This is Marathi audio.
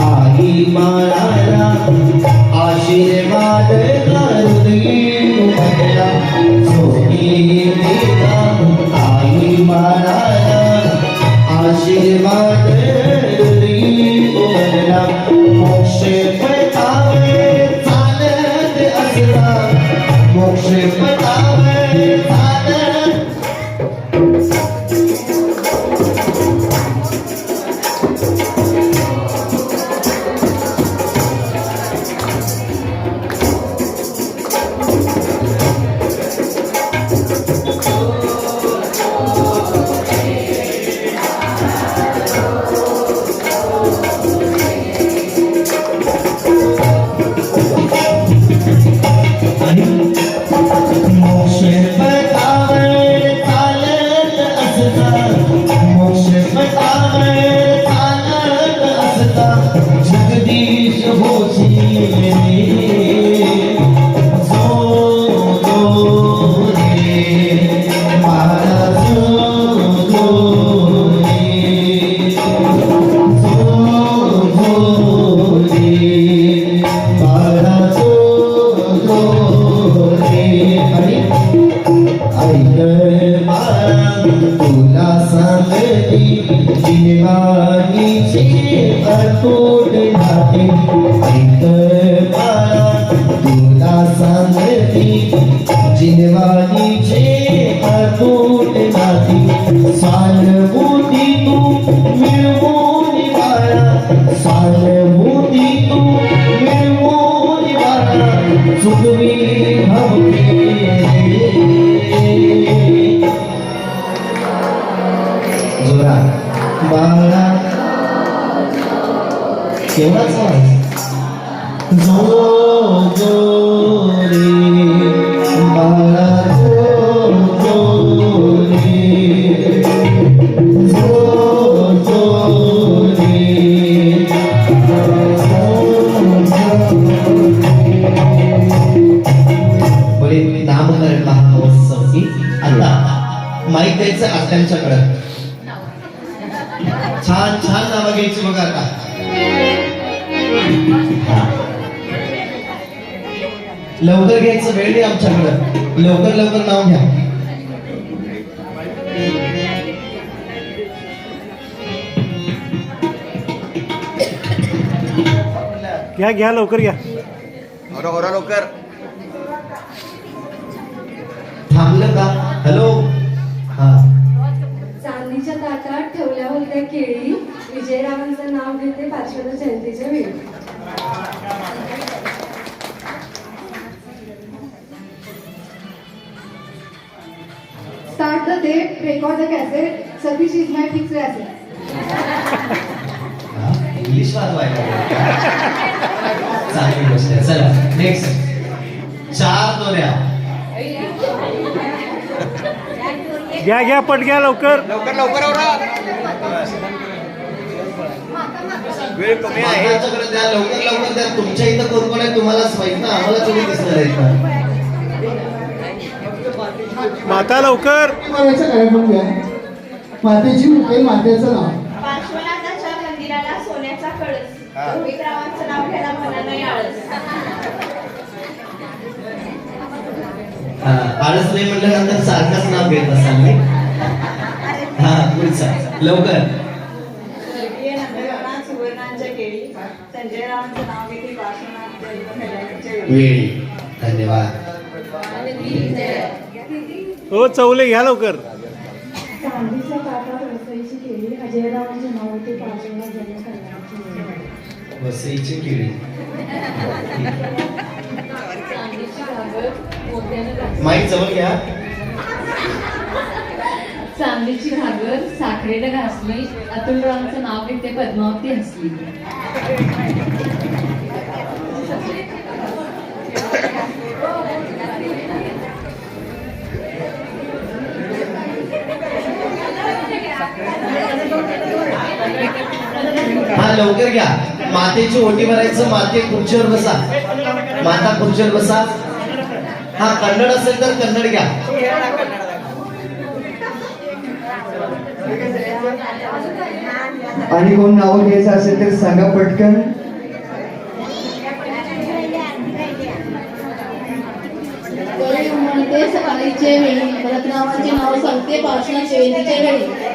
आई मारा आशीर्वाद आई मारा आशीर्वाद मोक्ष पतावे चालत असता मोक्ष पतावे चालत जगदीश तुला सांगती जिनवानीचे अतूट नाते ऐक बाळा तुला सांगती जिनवानीचे अतूट नाते स्वानुभूती तू मिळवून बाळा स्वानुभूती तू मिळवून बाळा चुकवी भावली बाळा केवढाच आवाज जो जो रे बाळा जो रे बोले नामकरण महोत्सव की आता माईक द्यायचं आत्यांच्याकडे छान छान नावं घ्यायची बघा आता लवकर घ्यायचं वेळ नाही आमच्याकडं लवकर लवकर नाव घ्या घ्या लवकर घ्या लवकर थांबलं का हॅलो हा चांदीच्या ताटात ठेवल्या होत्या केळी विजयरावांचं नाव घेते पार्श्वदा जयंतीच्या वेळी Start the tape, record the cassette. Satish is my fixed asset. English वाजवायला चांगली गोष्ट आहे चला नेक्स्ट 4 दोऱ्या घ्या घ्या पट घ्या लवकर लवकर वेळ कमी आहे माझ्याकडे द्या लवकर लवकर द्या तुमच्या इथं कोण आहे तुम्हालाच माहित ना आम्हाला तुम्ही दिसणार आहे का माता लवकर मातेची मुखे मातेचं नाव पार्श्वनाथाच्या मंदिराला सोन्याचा कळस रोहितरावांचं नाव घ्यायला मला नाही आळस आळस नाही म्हटल्यानंतर सारखाच नाव घेत असाल मी हा पुढचा लवकर स्वर्गीय नंदगवनाथ सुवर्णांच्या केळी संजयरावांचं नाव घेते पार्श्वनाथ वेळी धन्यवाद हो चौले घ्या लवकर चांदीच्या ताटात वसईची केळी अजयरावांचे नाव होते पार्श्वदा जयंती वसईची केळी माईक जवळ घ्या चांदीची घागर साखरेनं घासली अतुलरावांचं नाव घेते पद्मावती हसली हा लवकर घ्या मातेची ओटी भरायचं माते खुर्चीवर बसा माता खुर्चीवर बसा हा कन्नड असेल तर कन्नड घ्या आणि कोण नाव घ्यायचं असेल तर सांगा पटकन. म्हणते सकाळीचे वेळी परत नावाचे नाव सांगते पार्श्वनाथ जयंतीच्या वेळी.